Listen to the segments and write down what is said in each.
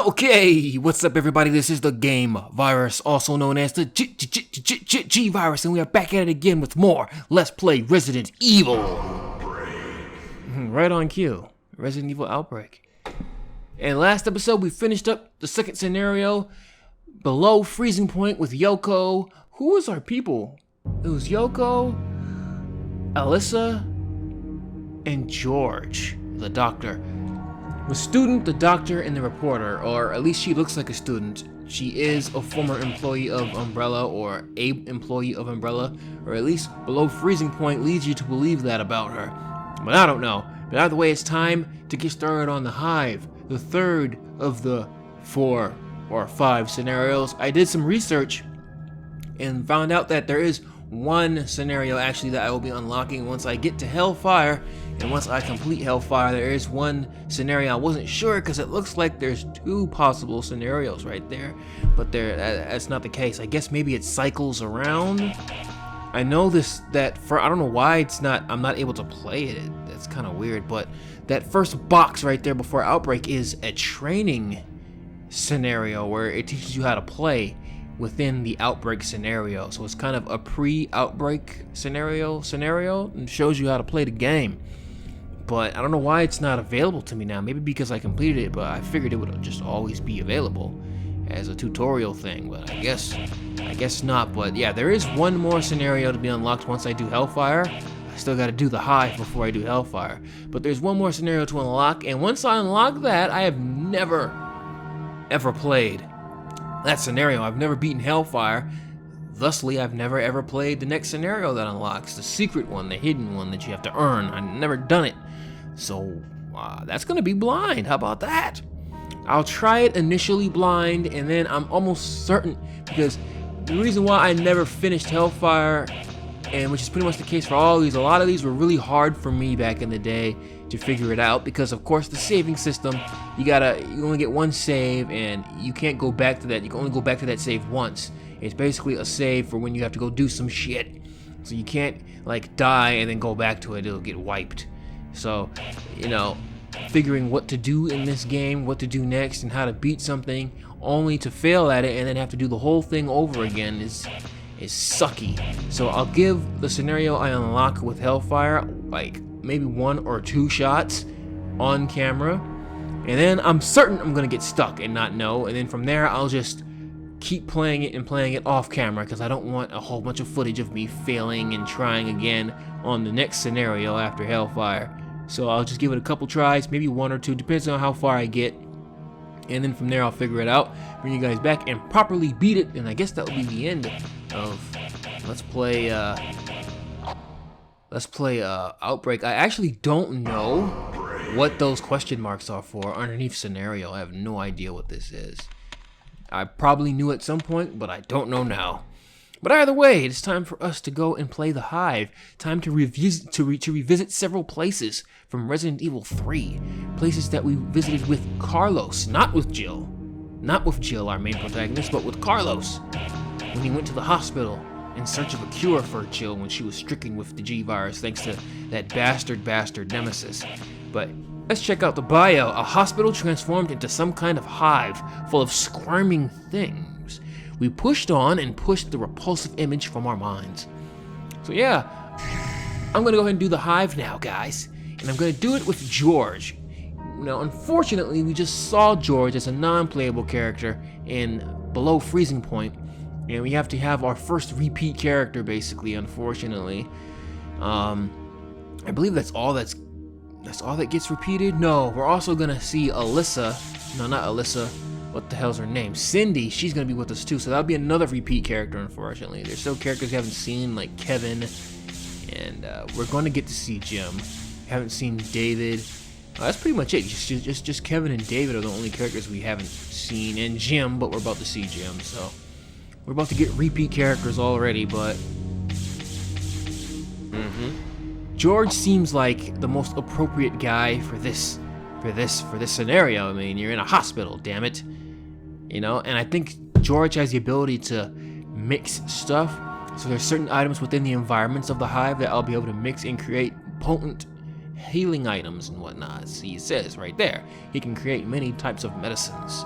Okay, what's up everybody? This is the Game Virus, also known as the G Virus, and we are back at it again with more Let's Play Resident Evil. Right on cue, Resident Evil Outbreak. And last episode we finished up the second scenario, below freezing point with Yoko. Who was our people? It was Yoko, Alyssa, and George, the doctor. The student, the doctor, and the reporter, or at least she looks like a student. She is a former employee of Umbrella, or a employee of Umbrella, or at least below freezing point leads you to believe that about her. But I don't know. But either way, it's time to get started on the Hive, the third of the 4 or 5 scenarios. I did some research and found out that there is one scenario actually that I will be unlocking once I get to Hellfire, and once I complete Hellfire there is one scenario I wasn't sure because it looks like there's 2 possible scenarios right there, but that's not the case. I guess maybe it cycles around. I know that I don't know why I'm not able to play it. That's kind of weird, but that first box right there before Outbreak is a training scenario where it teaches you how to play within the Outbreak scenario. So it's kind of a pre-Outbreak scenario and shows you how to play the game. But I don't know why it's not available to me now. Maybe because I completed it, but I figured it would just always be available as a tutorial thing, but I guess not. But yeah, there is one more scenario to be unlocked once I do Hellfire. I still got to do the Hive before I do Hellfire, but there's one more scenario to unlock, and once I unlock that, I have never ever played that scenario. I've never beaten Hellfire, thusly I've never ever played the next scenario that unlocks, the secret one, the hidden one that you have to earn. I've never done it, so that's gonna be blind. How about that? I'll try it initially blind, and then I'm almost certain, because the reason why I never finished Hellfire, and which is pretty much the case for all these, a lot of these were really hard for me back in the day to figure it out, because of course the saving system, you only get one save and you can't go back to that. You can only go back to that save once. It's basically a save for when you have to go do some shit, so you can't like die and then go back to it. It'll get wiped. So figuring what to do in this game, what to do next, and how to beat something only to fail at it and then have to do the whole thing over again is sucky. So I'll give the scenario I unlock with Hellfire like maybe 1 or 2 shots on camera, and then I'm certain I'm gonna get stuck and not know, and then from there I'll just keep playing it off camera, because I don't want a whole bunch of footage of me failing and trying again on the next scenario after Hellfire. So I'll just give it a couple tries, maybe 1 or 2, depends on how far I get, and then from there I'll figure it out, bring you guys back, and properly beat it, and I guess that will be the end of Let's Play Outbreak. I actually don't know what those question marks are for underneath scenario. I have no idea what this is. I probably knew at some point, but I don't know now. But either way, it's time for us to go and play the Hive. Time to revisit several places from Resident Evil 3. Places that we visited with Carlos, not with Jill. Not with Jill, our main protagonist, but with Carlos, when he went to the hospital in search of a cure for Jill when she was stricken with the G virus thanks to that bastard nemesis. But let's check out the bio. A hospital transformed into some kind of hive full of squirming things. We pushed on and pushed the repulsive image from our minds. So yeah, I'm gonna go ahead and do the Hive now, guys. And I'm gonna do it with George. Now, unfortunately, we just saw George as a non-playable character in Below Freezing Point, and we have to have our first repeat character, basically, unfortunately. I believe that's all that gets repeated. No, we're also gonna see Alyssa. No, not Alyssa. What the hell's her name? Cindy. She's gonna be with us too, so that'll be another repeat character, unfortunately. There's still characters we haven't seen, like Kevin, and we're gonna get to see Jim. We haven't seen David. That's pretty much it. Just Kevin and David are the only characters we haven't seen, and Jim, but we're about to see Jim, so we're about to get repeat characters already. But George seems like the most appropriate guy for this scenario. I mean, you're in a hospital, damn it, and I think George has the ability to mix stuff. So there's certain items within the environments of the Hive that I'll be able to mix and create potent healing items and whatnot. See, it says right there, he can create many types of medicines.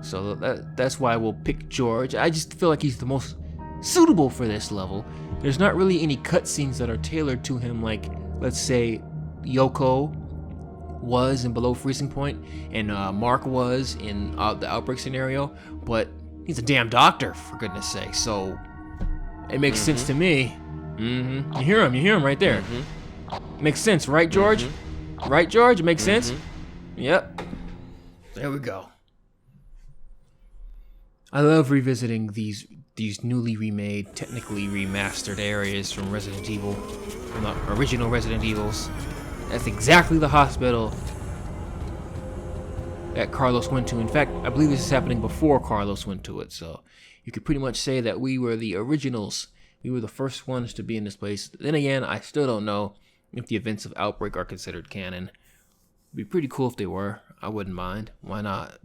So that's why we'll pick George. I just feel like he's the most suitable for this level. There's not really any cutscenes that are tailored to him, like, let's say, Yoko was in Below Freezing Point, and Mark was in the Outbreak scenario, but he's a damn doctor, for goodness sake, so it makes sense to me. You hear him right there. Makes sense, right, George? Right, George? It makes sense? Yep. There we go. I love revisiting these newly remade, technically remastered areas from Resident Evil, from the original Resident Evils. That's exactly the hospital that Carlos went to. In fact, I believe this is happening before Carlos went to it, so you could pretty much say that we were the originals. We were the first ones to be in this place. Then again, I still don't know if the events of Outbreak are considered canon. It'd be pretty cool if they were. I wouldn't mind. Why not?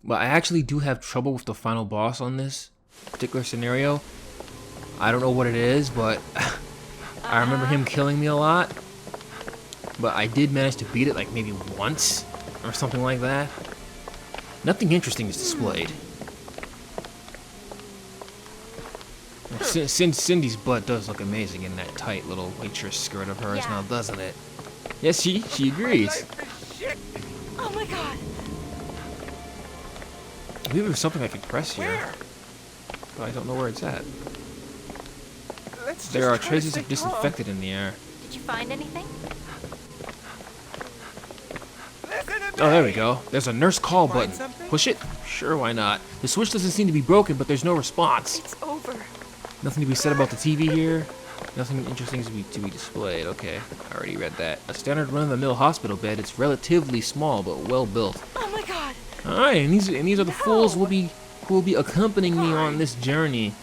But I actually do have trouble with the final boss on this particular scenario. I don't know what it is, but I remember him killing me a lot. But I did manage to beat it like maybe once or something like that. Nothing interesting is displayed. Cindy's butt does look amazing in that tight little waitress skirt of hers now, doesn't it? Yes, she agrees. Oh my god. I believe there's something I can press here, but I don't know where it's at. There are traces of disinfectant in the air. Did you find anything? Oh, there we go. There's a nurse call button. Push it? Sure, why not? The switch doesn't seem to be broken, but there's no response. It's over. Nothing to be said about the TV here. Nothing interesting to be displayed. Okay, I already read that. A standard run-of-the-mill hospital bed. It's relatively small, but well built. Oh my god. Alright, and these are the fools who will be accompanying me on this journey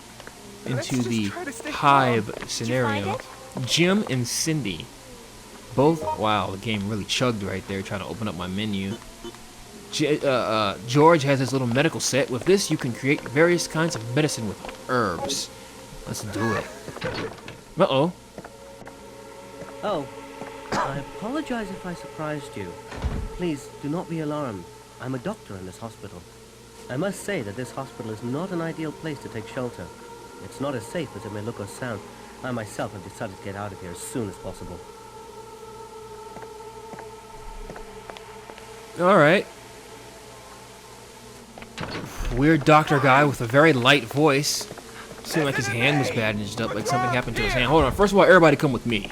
into the Hive scenario. Jim and Cindy. Both, wow, the game really chugged right there trying to open up my menu. George has his little medical set. With this, you can create various kinds of medicine with herbs. Let's do it. Uh-oh. Oh, I apologize if I surprised you. Please, do not be alarmed. I'm a doctor in this hospital. I must say that this hospital is not an ideal place to take shelter. It's not as safe as it may look or sound. I myself have decided to get out of here as soon as possible. Alright. Weird doctor guy with a very light voice. Seemed like his hand was bandaged up, like something happened to his hand. Hold on, first of all, everybody come with me.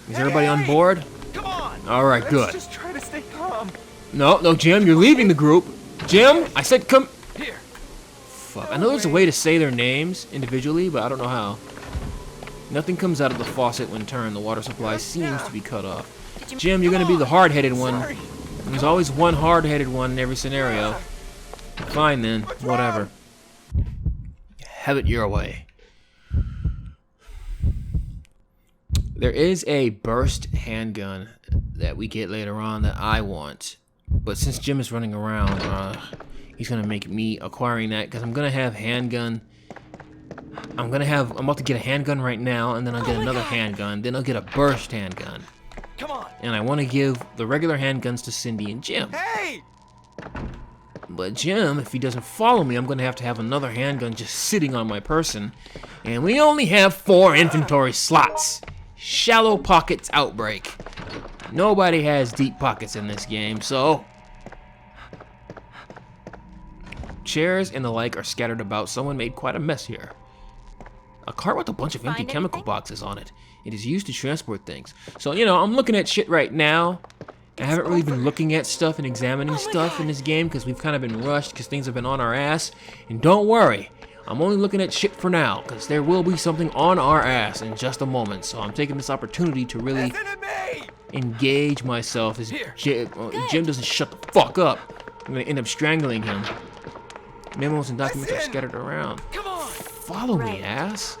Is everybody on board? Come on. Alright, good. Just try to stay calm. No, Jim, you're leaving the group. Jim, I said come. Here. Fuck, I know there's a way to say their names individually, but I don't know how. Nothing comes out of the faucet when turned. The water supply seems to be cut off. Jim, you're gonna be the hard-headed one. There's always one hard-headed one in every scenario. Fine then, whatever. Have it your way. There is a burst handgun that we get later on that I want. But since Jim is running around, he's gonna make me acquiring that because I'm gonna have handgun. I'm about to get a handgun right now, and then I'll get another handgun. Then I'll get a burst handgun. Come on. And I want to give the regular handguns to Cindy and Jim. Hey. But Jim, if he doesn't follow me, I'm going to have another handgun just sitting on my person. And we only have 4 inventory slots. Shallow pockets outbreak. Nobody has deep pockets in this game, so... Chairs and the like are scattered about. Someone made quite a mess here. A cart with a bunch of empty chemical boxes on it. It is used to transport things. So, you know, I'm looking at shit right now. I haven't really been looking at stuff and examining stuff in this game because we've kind of been rushed because things have been on our ass. And don't worry, I'm only looking at shit for now because there will be something on our ass in just a moment. So I'm taking this opportunity to really engage myself as Jim doesn't shut the fuck up. I'm going to end up strangling him. Memos and documents are scattered around. Come on. Follow me, ass.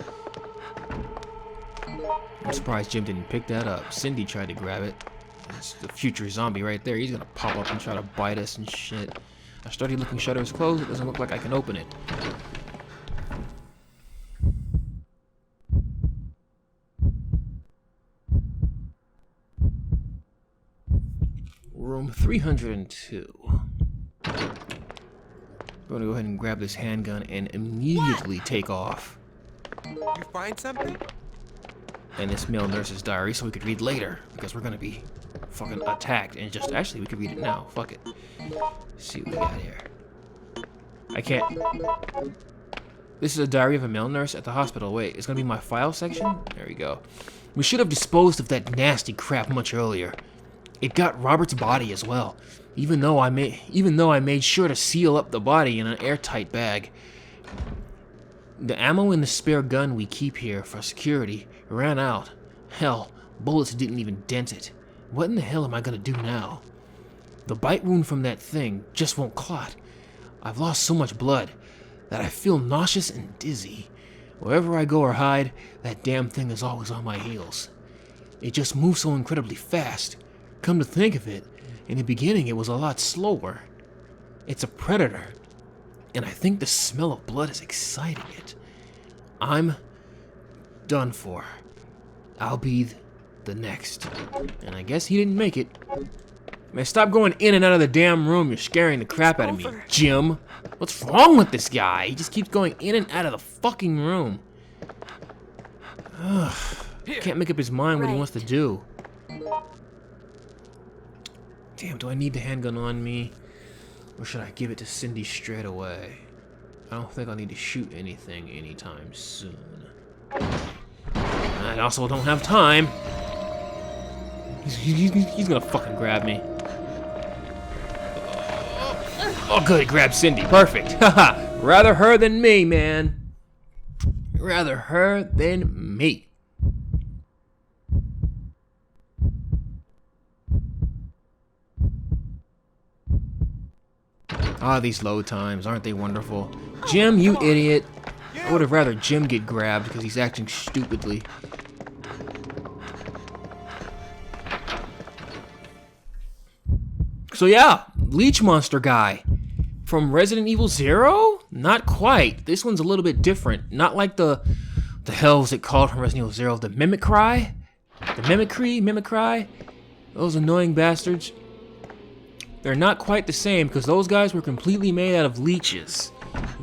I'm surprised Jim didn't pick that up. Cindy tried to grab it. That's the future zombie right there. He's gonna pop up and try to bite us and shit. I started looking shutters closed. It doesn't look like I can open it. Room 302. We're gonna go ahead and grab this handgun and immediately take off. You find something? And this male nurse's diary so we could read later, because we're gonna be fucking attacked. And just actually, we could read it now. Fuck it. Let's see what we got here. I can't. This is a diary of a male nurse at the hospital. Wait, it's gonna be my file section? There we go. We should have disposed of that nasty crap much earlier. It got Robert's body as well. Even though I made sure to seal up the body in an airtight bag. The ammo in the spare gun we keep here for security ran out. Hell, bullets didn't even dent it. What in the hell am I gonna do now? The bite wound from that thing just won't clot. I've lost so much blood that I feel nauseous and dizzy. Wherever I go or hide, that damn thing is always on my heels. It just moves so incredibly fast. Come to think of it, in the beginning it was a lot slower. It's a predator, and I think the smell of blood is exciting it. I'm done for. I'll be the next. And I guess he didn't make it. Man, stop going in and out of the damn room. You're scaring the crap out of me, Jim. What's wrong with this guy? He just keeps going in and out of the fucking room. Ugh. Can't make up his mind what he wants to do. Damn, do I need the handgun on me? Or should I give it to Cindy straight away? I don't think I'll need to shoot anything anytime soon. I also don't have time. He's gonna fucking grab me. Oh, good, he grabbed Cindy. Perfect. Haha. Rather her than me, man. Rather her than me. Ah, these load times, aren't they wonderful? Jim, you idiot. I would have rather Jim get grabbed because he's acting stupidly. So yeah, leech monster guy. From Resident Evil 0? Not quite. This one's a little bit different. Not like the hell was it called from Resident Evil 0? The Mimicry? The Mimicry? Those annoying bastards. They're not quite the same because those guys were completely made out of leeches.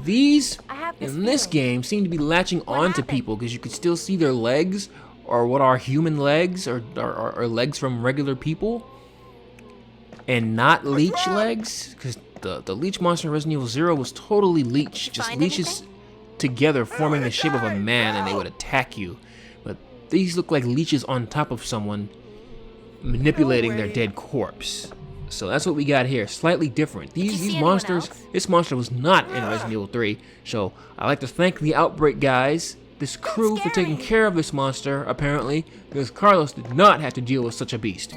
These, in this game, seem to be latching onto people because you could still see their legs, or what are human legs, or legs from regular people, and not leech legs, because the leech monster in Resident Evil 0 was totally leech, just leeches together forming the shape of a man, and they would attack you. But these look like leeches on top of someone manipulating their dead corpse. So that's what we got here. Slightly different. These monsters. This monster was not in Resident Evil 3. So I'd like to thank the Outbreak guys, this crew, for taking care of this monster, apparently, because Carlos did not have to deal with such a beast.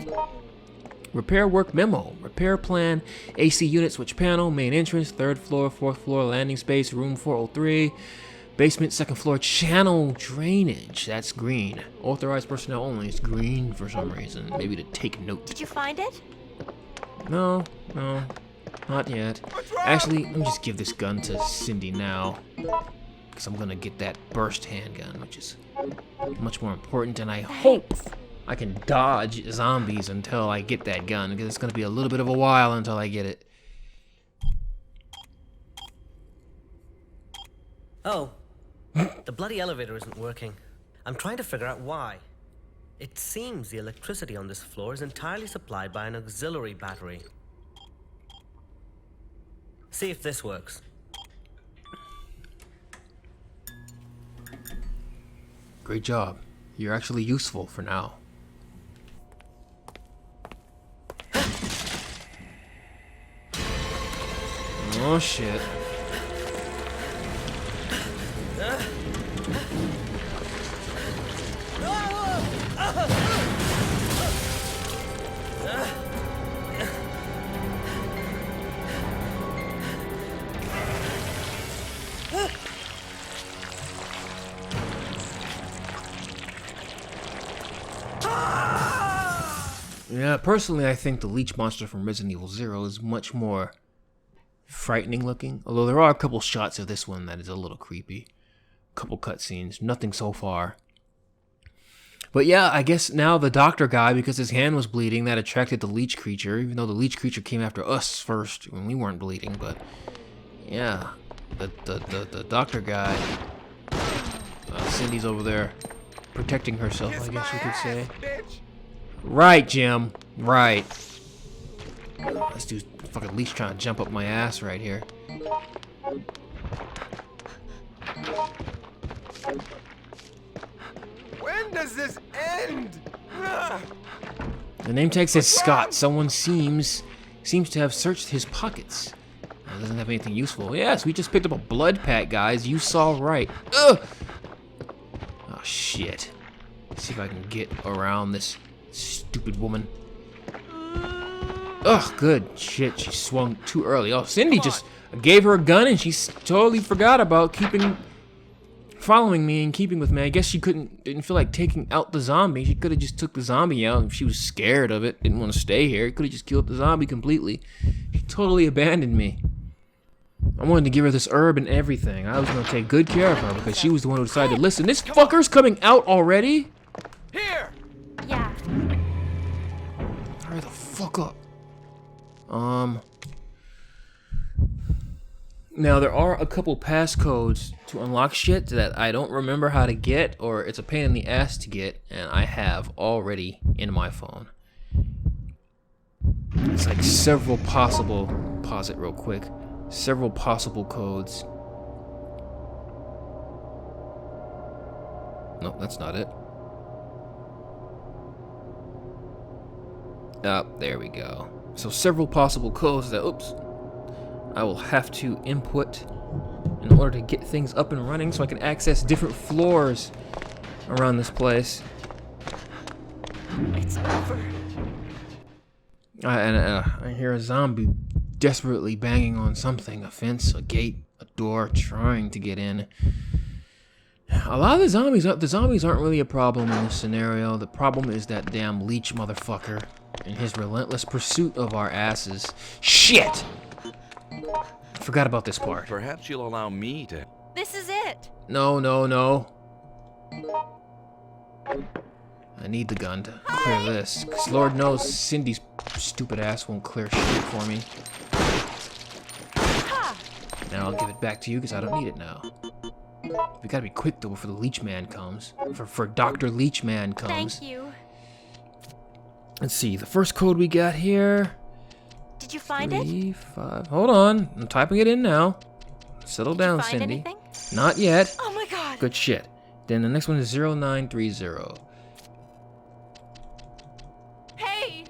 Repair work memo. Repair plan. AC unit switch panel. Main entrance. 3rd floor. 4th floor. Landing space. Room 403. Basement. 2nd floor. Channel drainage. That's green. Authorized personnel only. It's green for some reason. Maybe to take note. Did you find it? No, not yet. Actually, let me just give this gun to Cindy now, because I'm gonna get that burst handgun, which is much more important, and I hope I can dodge zombies until I get that gun, because it's gonna be a little bit of a while until I get it. Oh, the bloody elevator isn't working. I'm trying to figure out why. It seems the electricity on this floor is entirely supplied by an auxiliary battery. See if this works. Great job. You're actually useful for now. Oh shit. Yeah, personally, I think the leech monster from Resident Evil 0 is much more frightening looking. Although there are a couple shots of this one that is a little creepy. A couple cutscenes, nothing so far. But yeah, I guess now the doctor guy, because his hand was bleeding, that attracted the leech creature, even though the leech creature came after us first when we weren't bleeding. But yeah, the doctor guy, Cindy's over there protecting herself, I guess you could say. Right, Jim. Right. This dude's fucking leech trying to jump up my ass right here. When does this end? Ugh. The name tag says Scott. Someone seems to have searched his pockets. It doesn't have anything useful. Yes, we just picked up a blood pack, guys. You saw right. Ugh! Oh, shit. Let's see if I can get around this stupid woman. Ugh, good shit. She swung too early. Oh, Cindy just gave her a gun and she totally forgot about following me and keeping with me. I guess she didn't feel like taking out the zombie. She could have just took the zombie out if she was scared of it, didn't want to stay here. Could have just killed the zombie completely. She totally abandoned me. I wanted to give her this herb and everything. I was going to take good care of her because she was the one who decided to listen. This fucker's coming out already? Here. Yeah. Hurry the fuck up. Now there are a couple passcodes to unlock shit that I don't remember how to get, or it's a pain in the ass to get, and I have already in my phone. It's like several possible, pause it real quick, several possible codes. No, that's not it. Oh, there we go. So several possible codes that, I will have to input in order to get things up and running so I can access different floors around this place. It's over. I hear a zombie desperately banging on something, a fence, a gate, a door, trying to get in. A lot of the zombies aren't really a problem in this scenario. The problem is that damn leech motherfucker and his relentless pursuit of our asses. Shit! I forgot about this part. Perhaps you'll allow me to... This is it. No. I need the gun to clear this, because Lord knows Cindy's stupid ass won't clear shit for me. Now I'll give it back to you, because I don't need it now. We gotta be quick, though, before the leech man comes. For Dr. Leech Man comes. Thank you. Let's see, the first code we got here... Did you find 3, it? 5... Hold on, I'm typing it in now. Settle down, Did you find Cindy. anything? Not yet. Oh my god. Good shit. Then the next one is 0930. Hey.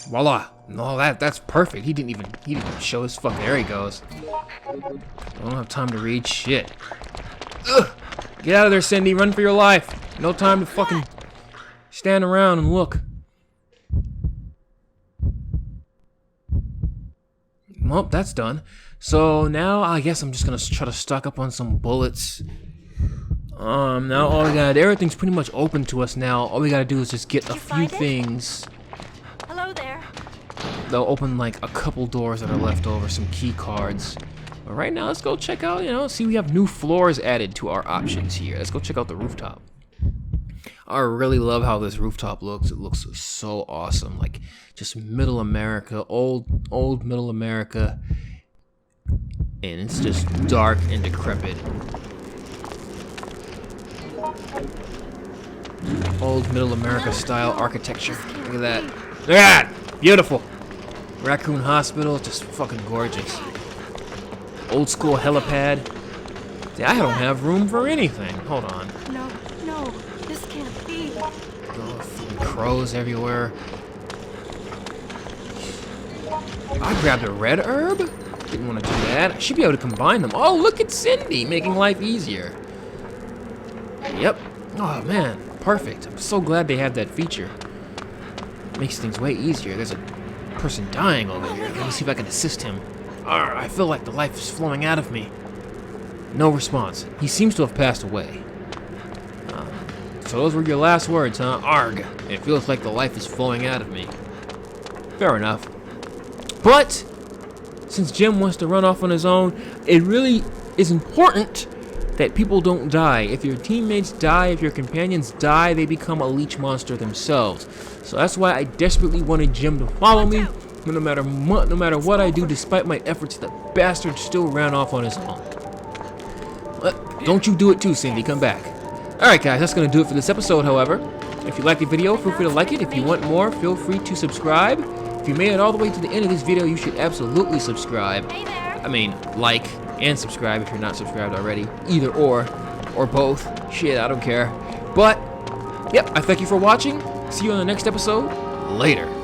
Voila. No, that's perfect. He didn't even show his fuck. There he goes. I don't have time to read shit. Ugh. Get out of there, Cindy. Run for your life. No time to fucking stand around and look. Well, that's done. So now I guess I'm just gonna try to stock up on some bullets. Now all we gotta do, everything's pretty much open to us now. All we gotta do is just get a few things. Hello there. They'll open like a couple doors that are left over, some key cards. But right now, let's go check out, see we have new floors added to our options here. Let's go check out the rooftop. I really love how this rooftop looks. It looks so awesome. Like just middle America, old middle America. And it's just dark and decrepit. Old middle America style architecture. Look at that. Look at that! Beautiful! Raccoon Hospital, just fucking gorgeous. Old school helipad. See, I don't have room for anything. Hold on. No, this can't be. Oh, fucking crows everywhere. I grabbed a red herb? Didn't want to do that. I should be able to combine them. Oh, look at Cindy making life easier. Yep. Oh, man. Perfect. I'm so glad they have that feature. Makes things way easier. There's a person dying over here. Let me see if I can assist him. I feel like the life is flowing out of me. No response. He seems to have passed away. So those were your last words, huh? Arg. It feels like the life is flowing out of me. Fair enough. But, since Jim wants to run off on his own, it really is important that people don't die. If your teammates die, if your companions die, they become a leech monster themselves. So that's why I desperately wanted Jim to follow me. No matter what I do, despite my efforts, the bastard still ran off on his own. Don't you do it too, Cindy. Come back. Alright guys, that's going to do it for this episode, however. If you like the video, feel free to like it. If you want more, feel free to subscribe. If you made it all the way to the end of this video, you should absolutely subscribe. Hey there. I mean, like and subscribe if you're not subscribed already. Either or both. Shit, I don't care. But, yep, I thank you for watching. See you on the next episode. Later.